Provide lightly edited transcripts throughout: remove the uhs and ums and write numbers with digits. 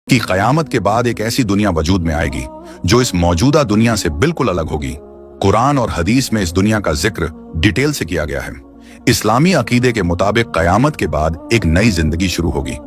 कि क़यामत के बाद एक ऐसी दुनिया वजूद में आएगी जो इस मौजूदा दुनिया से बिल्कुल अलग होगी। कुरान और हदीस में इस दुनिया का जिक्र डिटेल से किया गया है। इस्लामी अकीदे के मुताबिक क़यामत के बाद एक नई जिंदगी शुरू होगी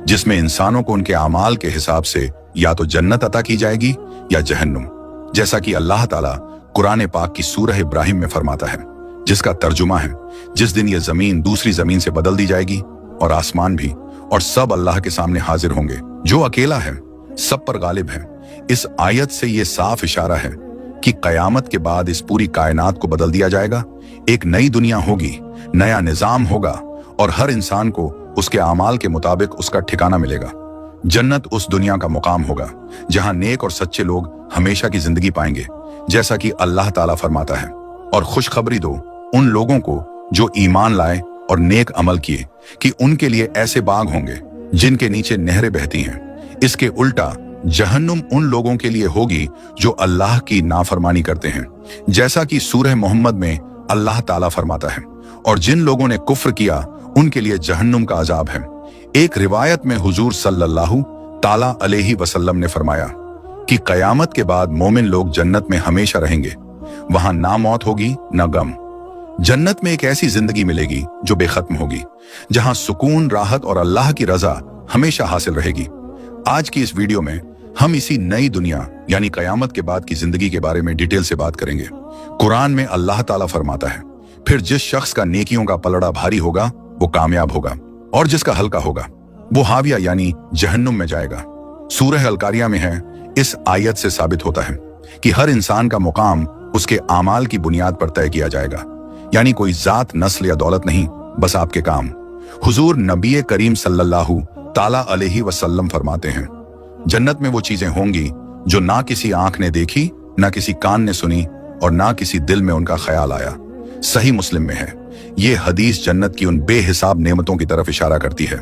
जिसमें इंसानों को उनके अमाल के हिसाब से या तो जन्नत अता की जाएगी या जहन्नुम, जैसा कि अल्लाह ताला कुरान पाक की सूरह इब्राहिम में फरमाता है, जिसका तर्जुमा है, जिस दिन ये जमीन दूसरी जमीन से बदल दी जाएगी और आसमान भी, और सब अल्लाह के सामने हाजिर होंगे। जो अकेला है सब पर गालिब है। इस आयत से ये साफ इशारा है कि क़यामत के बाद इस पूरी कायनात को बदल दिया जाएगा। एक नई दुनिया होगी, नया निजाम होगा और हर इंसान को उसके अमाल के मुताबिक उसका ठिकाना मिलेगा। जन्नत उस दुनिया का मुकाम होगा जहां नेक और सच्चे लोग हमेशा की जिंदगी पाएंगे, जैसा कि अल्लाह ताला फरमाता है। और खुशखबरी दो उन लोगों को जो ईमान लाए और नेक अमल किए कि उनके लिए ऐसे बाग होंगे जिनके नीचे नहरें बहती हैं। इसके उल्टा जहन्नुम उन लोगों के लिए होगी जो अल्लाह की नाफरमानी करते हैं, जैसा कि सूरह मोहम्मद में अल्लाह ताला फरमाता है। और जिन लोगों ने कुफ्र किया उनके लिए जहन्नुम का अजाब है। एक रिवायत में हुजूर सल्लल्लाहु ताला अलैहि वसल्लम ने फरमाया कि क़यामत के बाद मोमिन लोग जन्नत में हमेशा रहेंगे। वहां ना मौत होगी ना गम। जन्नत में एक ऐसी जिंदगी मिलेगी जो बेखत्म होगी, जहां सुकून, राहत और अल्लाह की रजा हमेशा हासिल रहेगी। आज की इस वीडियो में हम इसी नई दुनिया यानी क़यामत के बाद की जिंदगी के बारे में डिटेल से बात करेंगे। कुरान में अल्लाह ताला फरमाता है, फिर जिस शख्स का नेकियों का पलड़ा भारी होगा वो कामयाब होगा और जिसका हल्का होगा वो हाविया यानी जहन्नुम में जाएगा। सूरह अल-कारिया में है, इस आयत से साबित होता है कि हर इंसान का मुकाम उसके आमाल की बुनियाद पर तय किया जाएगा, यानी कोई जात, नस्ल या दौलत नहीं, बस आपके काम। हुजूर नबी करीम सल्लल्लाहु ताला अलैहि वसल्लम फरमाते हैं, जन्नत में वो चीजें होंगी जो ना किसी आंख ने देखी, ना किसी कान ने सुनी और ना किसी दिल में उनका ख्याल आया। सही मुस्लिम में है। ये हदीस जन्नत की उन बेहिसाब नेमतों की तरफ इशारा करती है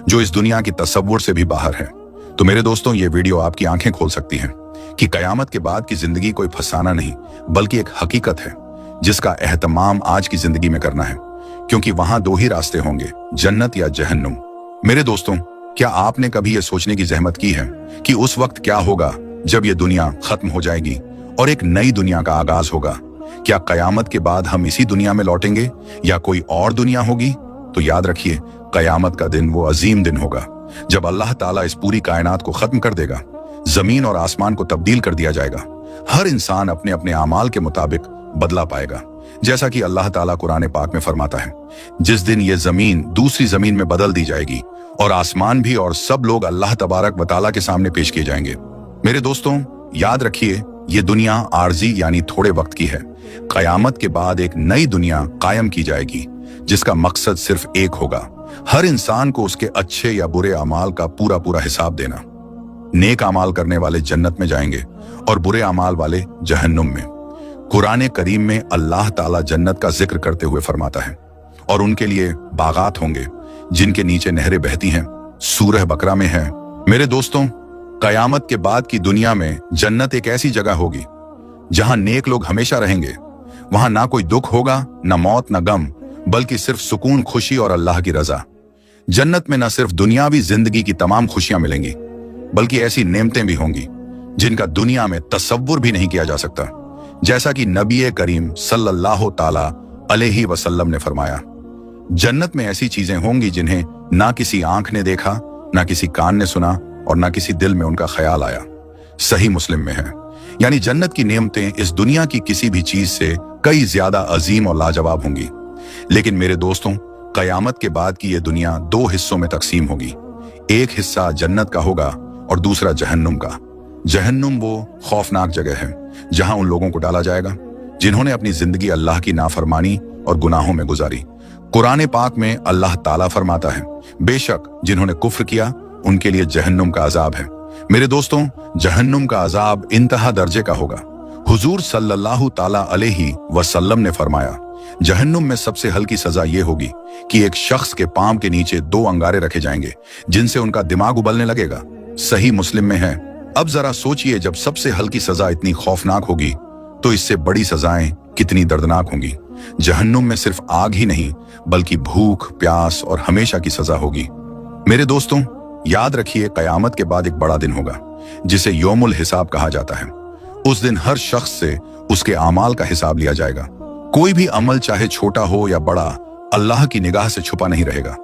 जो इस दुनिया की तसव्वुर से भी बाहर है। तो मेरे दोस्तों, ये वीडियो आपकी आंखें खोल सकती है कि क़यामत के बाद की जिंदगी कोई फसाना नहीं बल्कि एक हकीकत है जिसका एहतमाम आज की जिंदगी में करना है, क्योंकि वहां दो ही रास्ते होंगे, जन्नत या जहन्नुम। मेरे दोस्तों, क्या आपने कभी यह सोचने की जहमत की है कि उस वक्त क्या होगा जब यह दुनिया खत्म हो जाएगी और एक नई दुनिया का आगाज होगा? क्या क़यामत के बाद हम इसी दुनिया में लौटेंगे या कोई और दुनिया होगी? तो याद रखिए, क़यामत का दिन वो अजीम दिन होगा जब अल्लाह ताला इस पूरी कायनात को खत्म कर देगा। जमीन और आसमान को तब्दील कर दिया जाएगा। हर इंसान अपने अपने अमाल के मुताबिक बदला पाएगा, जैसा कि अल्लाह ताला कुरान पाक में फरमाता है, जिस दिन ये जमीन दूसरी जमीन में बदल दी जाएगी और आसमान भी, और सब लोग अल्लाह तबारक व तआला के सामने पेश किए जाएंगे। मेरे दोस्तों, याद रखिए, ये दुनिया आर्जी यानी थोड़े वक्त की है। क़यामत के बाद एक नई दुनिया कायम की जाएगी जिसका मकसद सिर्फ एक होगा, हर इंसान को उसके अच्छे या बुरे अमाल का पूरा पूरा हिसाब देना। नेक अमाल करने वाले जन्नत में जाएंगे और बुरे अमाल वाले जहन्नुम में। कुरान करीम में अल्लाह ताला जन्नत का जिक्र करते हुए फरमाता है, और उनके लिए बागात होंगे जिनके नीचे नहरें बहती हैं। सूरह बकरा में है। मेरे दोस्तों, क़यामत के बाद की दुनिया में जन्नत एक ऐसी जगह होगी जहां नेक लोग हमेशा रहेंगे। वहां ना कोई दुख होगा, ना मौत, ना गम, बल्कि सिर्फ सुकून, खुशी और अल्लाह की रजा। जन्नत में न सिर्फ दुनियावी जिंदगी की तमाम खुशियां मिलेंगी बल्कि ऐसी नेमतें भी होंगी जिनका दुनिया में तसव्वुर भी नहीं किया जा सकता, जैसा कि नबी करीम सल्लल्लाहु ताला अलैहि वसल्लम ने फरमाया, जन्नत में ऐसी चीजें होंगी जिन्हें ना किसी आंख ने देखा, ना किसी कान ने सुना और ना किसी दिल में उनका ख्याल आया। सही मुस्लिम में है। यानी जन्नत की नेमतें इस दुनिया की किसी भी चीज से कई ज्यादा अजीम और लाजवाब होंगी। लेकिन मेरे दोस्तों, क़यामत के बाद की यह दुनिया दो हिस्सों में तकसीम होगी। एक हिस्सा जन्नत का होगा और दूसरा जहन्नुम का। जहन्नुम वो खौफनाक जगह है जहां उन लोगों को डाला जाएगा जिन्होंने अपनी जिंदगी अल्लाह की नाफरमानी और गुनाहों में गुजारी। कुरान पाक में अल्लाह ताला फरमाता है, बेशक जिन्होंने कुफ्र किया उनके लिए जहन्नुम का अजाब है। मेरे दोस्तों, जहन्नुम का अजाब इंतहा दर्जे का होगा। हुजूर सल्लल्लाहु ताला अलैहि वसल्लम ने फरमाया, जहन्नुम में सबसे हल्की सजा ये होगी कि एक शख्स के पांव के नीचे दो अंगारे रखे जाएंगे जिनसे उनका दिमाग उबलने लगेगा। सही मुस्लिम में है। अब जरा सोचिए, जब सबसे हल्की सजा इतनी खौफनाक होगी तो इससे बड़ी सजाएं कितनी दर्दनाक होंगी। जहन्नुम में सिर्फ आग ही नहीं बल्कि भूख, प्यास और हमेशा की सजा होगी। मेरे दोस्तों, याद रखिए, कयामत के बाद एक बड़ा दिन होगा जिसे यौमुल हिसाब कहा जाता है। उस दिन हर शख्स से उसके आमाल का हिसाब लिया जाएगा। कोई भी अमल चाहे छोटा हो या बड़ा, अल्लाह की निगाह से छुपा नहीं रहेगा।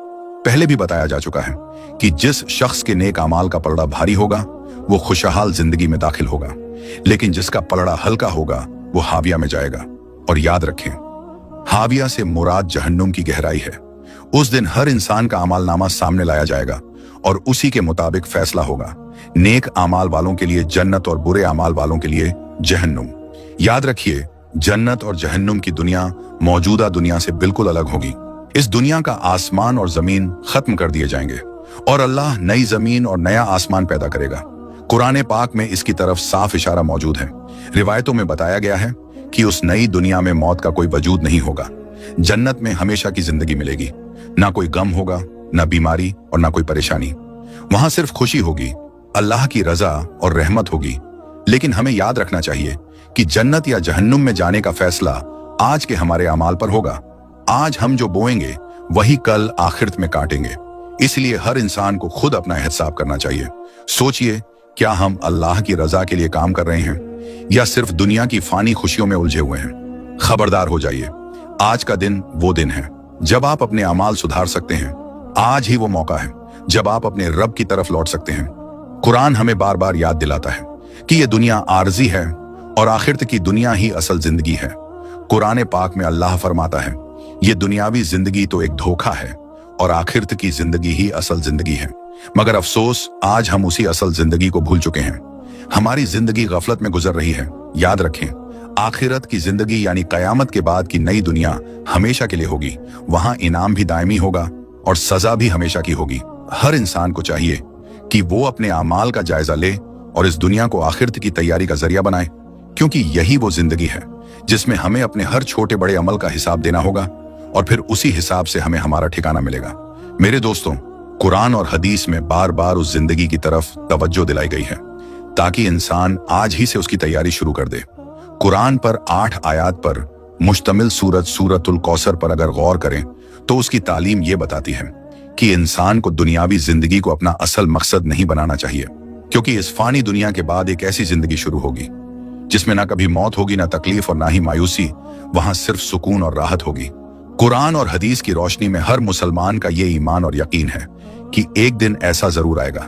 पहले भी बताया जा चुका है कि जिस शख्स के नेक अमाल का पलड़ा भारी होगा वो खुशहाल जिंदगी में दाखिल होगा, लेकिन जिसका पलड़ा हल्का होगा वो हाविया में जाएगा। और याद रखें, हाविया से मुराद जहन्नुम की गहराई है। उस दिन हर इंसान का अमालनामा सामने लाया जाएगा और उसी के मुताबिक फैसला होगा। नेक अमाल वालों के लिए जन्नत और बुरे अमाल वालों के लिए जहन्नुम। याद रखिए, जन्नत और जहन्नुम की दुनिया मौजूदा दुनिया से बिल्कुल अलग होगी। इस दुनिया का आसमान और जमीन खत्म कर दिए जाएंगे और अल्लाह नई जमीन और नया आसमान पैदा करेगा। कुरान पाक में इसकी तरफ साफ इशारा मौजूद है। रिवायतों में बताया गया है कि उस नई दुनिया में मौत का कोई वजूद नहीं होगा। जन्नत में हमेशा की जिंदगी मिलेगी, ना कोई गम होगा, ना बीमारी और ना कोई परेशानी। वहां सिर्फ खुशी होगी, अल्लाह की रजा और रहमत होगी। लेकिन हमें याद रखना चाहिए कि जन्नत या जहन्नुम में जाने का फैसला आज के हमारे अमाल पर होगा। आज हम जो बोएंगे वही कल आखिरत में काटेंगे। इसलिए हर इंसान को खुद अपना हिसाब करना चाहिए। सोचिए, क्या हम अल्लाह की रजा के लिए काम कर रहे हैं या सिर्फ दुनिया की फानी खुशियों में उलझे हुए हैं? खबरदार हो जाइए, आज का दिन वो दिन है जब आप अपने अमाल सुधार सकते हैं। आज ही वो मौका है जब आप अपने रब की तरफ लौट सकते हैं। कुरान हमें बार बार याद दिलाता है कि ये दुनिया आरजी है और आखिरत की दुनिया ही असल जिंदगी है। कुरान पाक में अल्लाह फरमाता है, ये दुनियावी जिंदगी तो एक धोखा है और आखिरत की जिंदगी ही असल जिंदगी है। मगर अफसोस, आज हम उसी असल जिंदगी को भूल चुके हैं। हमारी जिंदगी गफलत में गुजर रही है। याद रखें, आखिरत की जिंदगी यानी कयामत के बाद की नई दुनिया हमेशा के लिए होगी। वहां इनाम भी दायमी होगा और सजा भी हमेशा की होगी। हर इंसान को चाहिए कि वो अपने अमाल का जायजा ले और इस दुनिया को आखिरत की तैयारी का जरिया बनाए, क्योंकि यही वो जिंदगी है जिसमें हमें अपने हर छोटे बड़े अमल का हिसाब देना होगा और फिर उसी हिसाब से हमें हमारा ठिकाना मिलेगा। मेरे दोस्तों, कुरान और हदीस में बार बार उस जिंदगी की तरफ तवज्जो दिलाई गई है ताकि इंसान आज ही से उसकी तैयारी शुरू कर दे। कुरान पर 8 आयात पर मुश्तमिल सूरतुल कौसर पर अगर गौर करें तो उसकी तालीम ये बताती है कि इंसान को दुनियावी जिंदगी को अपना असल मकसद नहीं बनाना चाहिए, क्योंकि इस फानी दुनिया के बाद एक ऐसी जिंदगी शुरू होगी जिसमें ना कभी मौत होगी, ना तकलीफ और ना ही मायूसी। वहां सिर्फ सुकून और राहत होगी। कुरान और हदीस की रोशनी में हर मुसलमान का ये ईमान और यकीन है कि एक दिन ऐसा जरूर आएगा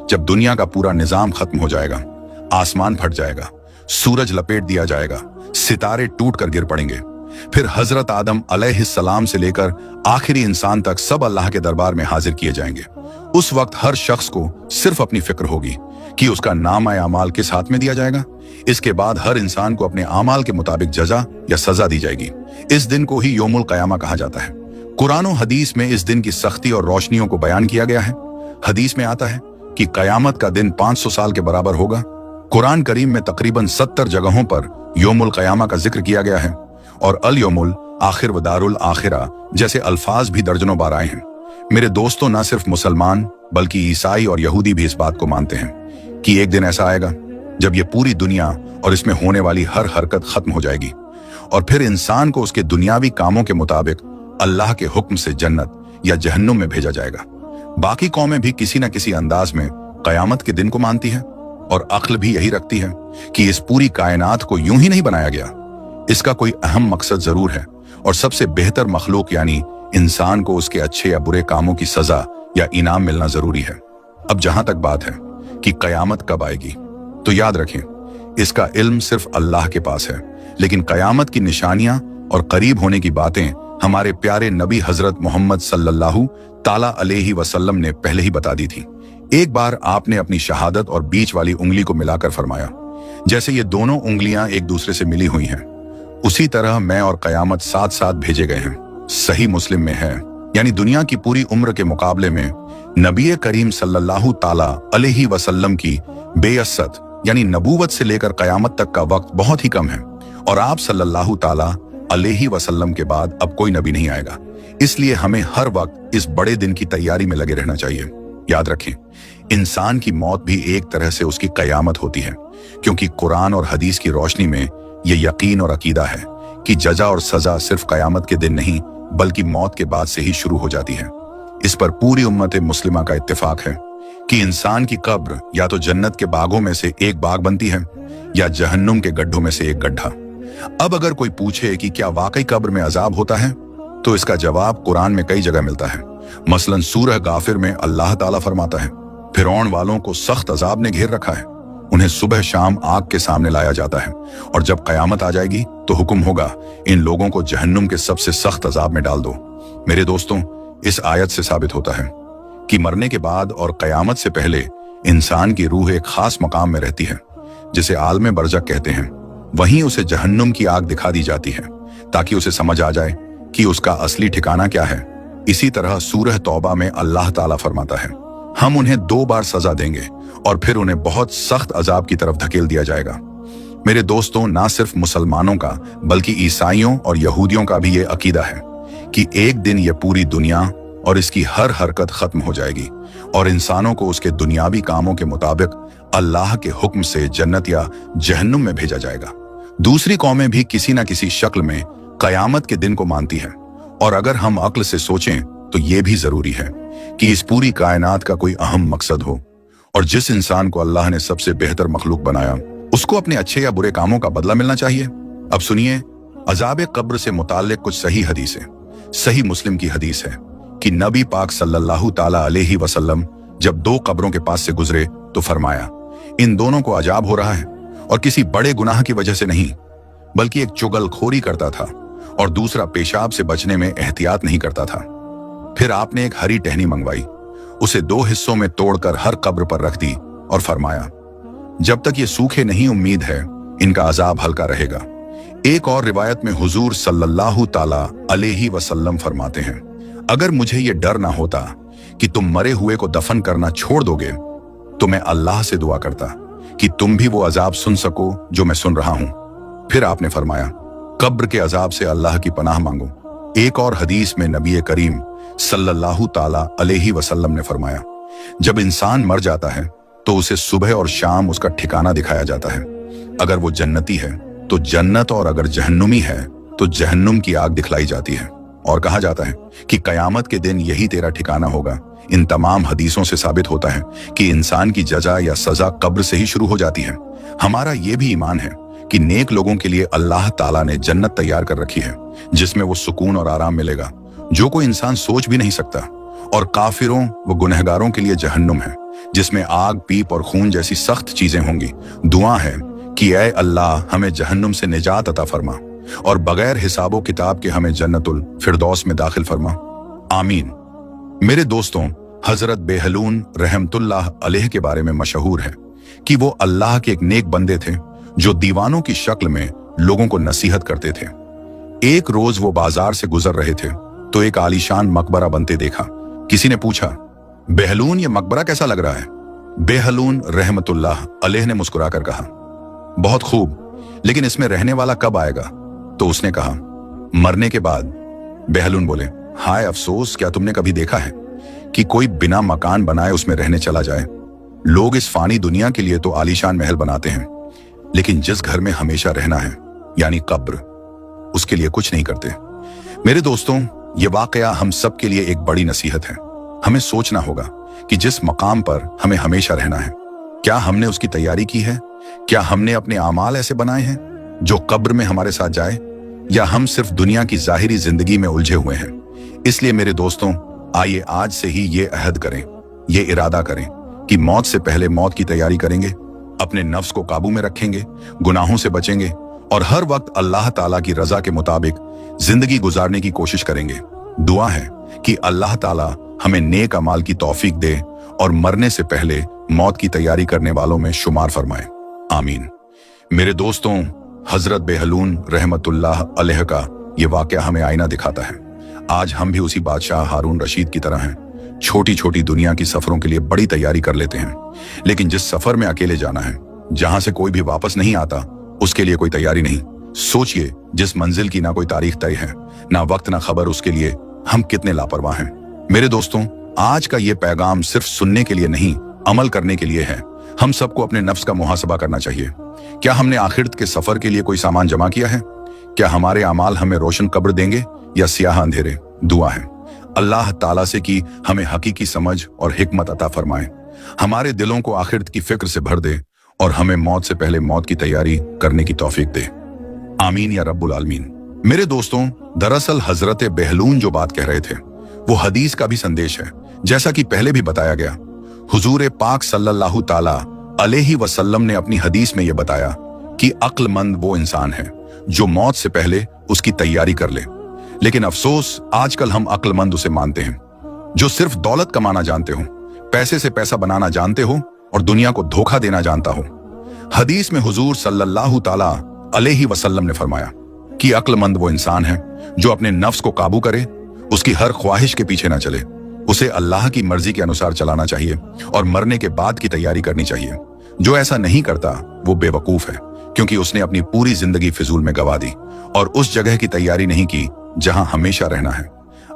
जब दुनिया का पूरा निजाम खत्म हो जाएगा, आसमान फट जाएगा, सूरज लपेट दिया जाएगा, सितारे टूट कर गिर पड़ेंगे। फिर हजरत आदम अलैहिस्सलाम से लेकर आखिरी इंसान तक सब अल्लाह के दरबार में हाजिर किए जाएंगे। उस वक्त हर शख्स को सिर्फ अपनी फिक्र होगी कि उसका नामा अमाल किस हाथ में दिया जाएगा। इसके बाद हर इंसान को अपने अमाल के मुताबिक जजा या सजा दी जाएगी। इस दिन को ही यौमुल क़यामा कहा जाता है। कुरान और हदीस में इस दिन की सख्ती और रोशनियों को बयान किया गया है। हदीस में आता है कि क़यामत का दिन 500 साल के बराबर होगा। कुरान करीम में तकरीबन 70 जगहों पर यौमुल क़यामा का जिक्र किया गया है और अल यौमुल आखिर व दारुल आखिरा जैसे अल्फाज भी दर्जनों बार आए हैं। मेरे दोस्तों, न सिर्फ मुसलमान बल्कि ईसाई और यहूदी भी इस बात को मानते हैं कि एक दिन ऐसा आएगा जब ये पूरी दुनिया और इसमें होने वाली हर हरकत खत्म हो जाएगी और फिर इंसान को उसके दुनियावी कामों के मुताबिक अल्लाह के हुक्म से जन्नत या जहन्नुम में भेजा जाएगा। बाकी कौमें भी किसी न किसी अंदाज में कयामत के दिन को मानती है और अक्ल भी यही रखती है कि इस पूरी कायनात को यूं ही नहीं बनाया गया। इसका कोई अहम मकसद जरूर है और सबसे बेहतर मखलूक यानी इंसान को उसके अच्छे या बुरे कामों की सजा या इनाम मिलना जरूरी है। अब जहां तक बात है कि कयामत कब आएगी, तो याद रखें, इसका इल्म सिर्फ अल्लाह के पास है, लेकिन कयामत की निशानियां और करीब होने की बातें हमारे प्यारे नबी हजरत मोहम्मद सल्लल्लाहु ताला अलैहि वसल्लम ने पहले ही बता दी थी। एक बार आपने अपनी शहादत और बीच वाली उंगली को मिलाकर फरमाया, जैसे ये दोनों उंगलियां एक दूसरे से मिली हुई हैं, उसी तरह मैं और कयामत साथ साथ भेजे गए हैं। सही मुस्लिम में है, यानी दुनिया की पूरी उम्र के मुकाबले में नबी करीम सल्लल्लाहु ताला अलैहि वसल्लम की बेअसत यानी नबूवत से लेकर कयामत तक का वक्त बहुत ही कम है और आप सल्लल्लाहु ताला अलैहि वसल्लम के बाद अब कोई नबी नहीं आएगा। इसलिए हमें हर वक्त इस बड़े दिन की तैयारी में लगे रहना चाहिए। याद रखें, इंसान की मौत भी एक तरह से उसकी कयामत होती है, क्योंकि कुरान और हदीस की रोशनी में यह यकीन और अकीदा है कि जजा और सजा सिर्फ कयामत के दिन नहीं बल्कि मौत के बाद से ही शुरू हो जाती है। इस पर पूरी उम्मत मुस्लिमा का इत्तेफाक है कि इंसान की कब्र या तो जन्नत के बागों में से एक बाग बनती है या जहन्नुम के गड्ढों में से एक गड्ढा। अब अगर कोई पूछे कि क्या वाकई कब्र में अजाब होता है, तो इसका जवाब कुरान में कई जगह मिलता है। मसलन सूरह गाफिर में अल्लाह ताला फरमाता है, फिरौन वालों को सख्त अजाब ने घेर रखा है, उन्हें सुबह शाम आग के सामने लाया जाता है, और जब कयामत आ जाएगी तो हुक्म होगा, इन लोगों को जहन्नुम के सबसे सख्त अजाब में डाल दो। मेरे दोस्तों, इस आयत से साबित होता है कि मरने के बाद और कयामत से पहले इंसान की रूह एक खास मकाम में रहती है, जिसे आलम बरज़ख कहते हैं। वहीं उसे जहन्नुम की आग दिखा दी जाती है ताकि उसे समझ आ जाए कि उसका असली ठिकाना क्या है। इसी तरह सूरह तौबा में अल्लाह ताला फरमाता है, हम उन्हें 2 बार सजा देंगे और फिर उन्हें बहुत सख्त अजाब की तरफ धकेल दिया जाएगा। मेरे दोस्तों, ना सिर्फ मुसलमानों का बल्कि ईसाइयों और यहूदियों का भी ये अकीदा है कि एक दिन ये पूरी दुनिया और इसकी हर हरकत खत्म हो जाएगी और इंसानों को उसके दुनियावी कामों के मुताबिक अल्लाह के हुक्म से जन्नत या जहन्नुम में भेजा जाएगा। दूसरी कौमें भी किसी न किसी शक्ल में कयामत के दिन को मानती हैं, और अगर हम अक्ल से सोचें तो ये भी जरूरी है कि इस पूरी कायनात का कोई अहम मकसद हो, और जिस इंसान को अल्लाह ने सबसे बेहतर मखलूक बनाया उसको अपने अच्छे या बुरे कामों का बदला मिलना चाहिए। अब सुनिए अजाब कब्र से मुताल्लिक कुछ सही हदीसें। सही मुस्लिम की हदीस है कि नबी पाक सल्लल्लाहु ताला अलैहि वसल्लम जब 2 कब्रों के पास से गुजरे तो फरमाया, इन दोनों को अजाब हो रहा है, और किसी बड़े गुनाह की वजह से नहीं, बल्कि एक चुगलखोरी करता था और दूसरा पेशाब से बचने में एहतियात नहीं करता था। फिर आपने एक हरी टहनी मंगवाई, उसे 2 हिस्सों में तोड़कर हर कब्र पर रख दी और फरमाया, जब तक ये सूखे नहीं उम्मीद है इनका अजाब हल्का रहेगा। एक और रिवायत में हुजूर सल्लल्लाहु ताला अलैहि वसल्लम फरमाते हैं, अगर मुझे ये डर ना होता कि तुम मरे हुए को दफन करना छोड़ दोगे तो मैं अल्लाह से दुआ करता कि तुम भी वो अजाब सुन सको जो मैं सुन रहा हूं। फिर आपने फरमाया, कब्र के अजाब से अल्लाह की पनाह मांगो। एक और हदीस में नबी करीम सल्लल्लाहु ताला अलैहि वसल्लम ने फरमाया, जब इंसान मर जाता है तो उसे सुबह और शाम उसका ठिकाना दिखाया जाता है। अगर वो जन्नती है तो जन्नत, और अगर जहन्नुमी है तो जहन्नुम की आग दिखलाई जाती है, और कहा जाता है कि कयामत के दिन यही तेरा ठिकाना होगा। इन तमाम हदीसों से साबित होता है कि इंसान की जजा या सजा कब्र से ही शुरू हो जाती है। हमारा ये भी ईमान है कि नेक लोगों के लिए अल्लाह ताला ने जन्नत तैयार कर रखी है, जिसमें वो सुकून और आराम मिलेगा जो कोई इंसान सोच भी नहीं सकता, और काफिरों व गुनहगारों के लिए जहन्नुम है, जिसमें आग, पीप और खून जैसी सख्त चीजें होंगी। दुआ है कि ऐ अल्लाह हमें जहन्नुम से निजात अता फरमा और बगैर हिसाबो किताब के हमें जन्नतुल फिरदौस में दाखिल फरमा। आमीन। मेरे दोस्तों, हजरत बेहलून रहमतुल्लाह अलैह के बारे में मशहूर है कि वो अल्लाह के एक नेक बंदे थे जो दीवानों की शक्ल में लोगों को नसीहत करते थे। एक रोज वो बाजार से गुजर रहे थे तो एक आलीशान मकबरा बनते देखा। किसी ने पूछा, बेहलून ये मकबरा कैसा लग रहा है? बेहलून रहमतुल्लाह अलैह ने मुस्कुराकर कहा, बहुत खूब, लेकिन इसमें रहने वाला कब आएगा? तो उसने कहा, मरने के बाद। बेहलून बोले, हाय अफसोस, क्या तुमने कभी देखा है कि कोई बिना मकान बनाए उसमें रहने चला जाए? लोग इस फानी दुनिया के लिए तो आलीशान महल बनाते हैं, लेकिन जिस घर में हमेशा रहना है यानी कब्र, उसके लिए कुछ नहीं करते। मेरे दोस्तों, ये वाकया हम सब के लिए एक बड़ी नसीहत है। हमें सोचना होगा कि जिस मकाम पर हमें हमेशा रहना है, क्या हमने उसकी तैयारी की है? क्या हमने अपने आमाल ऐसे बनाए हैं जो कब्र में हमारे साथ जाए, या हम सिर्फ दुनिया की जाहिरी जिंदगी में उलझे हुए हैं? इसलिए मेरे दोस्तों, आइए आज से ही ये अहद करें, ये इरादा करें कि मौत से पहले मौत की तैयारी करेंगे, अपने नफ्स को काबू में रखेंगे, गुनाहों से बचेंगे और हर वक्त अल्लाह ताला की रजा के मुताबिक जिंदगी गुजारने की कोशिश करेंगे। दुआ है कि अल्लाह ताला हमें नेक अमाल की तौफीक दे और मरने से पहले मौत की तैयारी करने वालों में शुमार फरमाए। आमीन। मेरे दोस्तों, हजरत बेहलून रहमतुल्लाह अलैह का ये वाकया हमें आईना दिखाता है। आज हम भी उसी बादशाह हारून रशीद की तरह हैं। छोटी छोटी दुनिया की सफरों के लिए बड़ी तैयारी कर लेते हैं, लेकिन जिस सफर में अकेले जाना है, जहां से कोई भी वापस नहीं आता, उसके लिए कोई तैयारी नहीं। सोचिए, जिस मंजिल की ना कोई तारीख तय है, ना वक्त ना खबर, उसके लिए हम कितने लापरवाह हैं। मेरे दोस्तों, आज का ये पैगाम सिर्फ सुनने के लिए नहीं, अमल करने के लिए है। हम सबको अपने नफ्स का मुहासबा करना चाहिए। क्या हमने आखिरत के सफर के लिए कोई सामान जमा किया है? क्या हमारे अमाल हमें रोशन कब्र देंगे या सियाह अंधेरे? दुआ है अल्लाह ताला से कि हमें हकीकी समझ और हिकमत अता फरमाए। हमारे दिलों को आखिरत की फिक्र से भर दे और हमें मौत से पहले मौत की तैयारी करने की तौफीक दे। आमीन या रब्बुल आलमीन। मेरे दोस्तों, दरअसल हजरत बेहलून जो बात कह रहे थे वो हदीस का भी संदेश है। जैसा कि पहले भी बताया गया, हुजूर पाक सल्लल्लाहु ताला अलैहि वसल्लम ने अपनी हदीस में यह बताया कि अक्लमंद वो इंसान है जो मौत से पहले उसकी तैयारी कर ले। लेकिन अफसोस, आजकल हम अक्लमंद उसे मानते हैं जो सिर्फ दौलत कमाना जानते हो, पैसे से पैसा बनाना जानते हो और दुनिया को धोखा देना जानता हो। हदीस में हुजूर सल्लल्लाहु ताला अलैहि वसल्लम ने फरमाया कि अक्लमंद वो इंसान है जो अपने नफ्स को काबू करे, उसकी हर ख्वाहिश के पीछे ना चले, उसे अल्लाह की मर्जी के अनुसार चलाना चाहिए और मरने के बाद की तैयारी करनी चाहिए। जो ऐसा नहीं करता वो बेवकूफ है, क्योंकि उसने अपनी पूरी जिंदगी फिजूल में गवा दी और उस जगह की तैयारी नहीं की जहां हमेशा रहना है।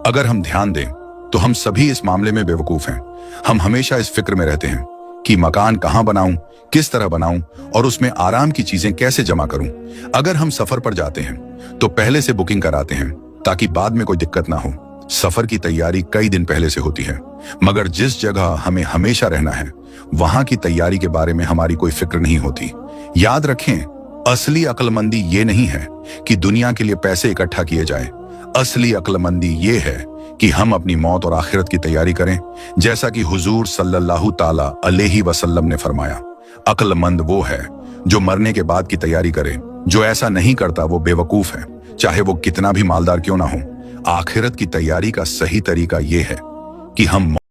अगर हम ध्यान दें तो हम सभी इस मामले में बेवकूफ हैं। हम हमेशा इस फिक्र में रहते हैं कि मकान कहां बनाऊं, किस तरह बनाऊं और उसमें आराम की चीजें कैसे जमा करूं। अगर हम सफर पर जाते हैं तो पहले से बुकिंग कराते हैं ताकि बाद में कोई दिक्कत ना हो। सफर की तैयारी कई दिन पहले से होती है, मगर जिस जगह हमें हमेशा रहना है वहां की तैयारी के बारे में हमारी कोई फिक्र नहीं होती। याद रखें, असली अक्लमंदी ये नहीं है कि दुनिया के लिए पैसे इकट्ठा किए जाए। असली अक्लमंदी ये है कि हम अपनी मौत और आखिरत की तैयारी करें, जैसा कि हुजूर सल्लल्लाहु ताला अलैहि वसल्लम ने फरमाया। अक्लमंद वो है जो मरने के बाद की तैयारी करे। जो ऐसा नहीं करता वो बेवकूफ है, चाहे वो कितना भी मालदार क्यों ना हो। आखिरत की तैयारी का सही तरीका ये है कि हम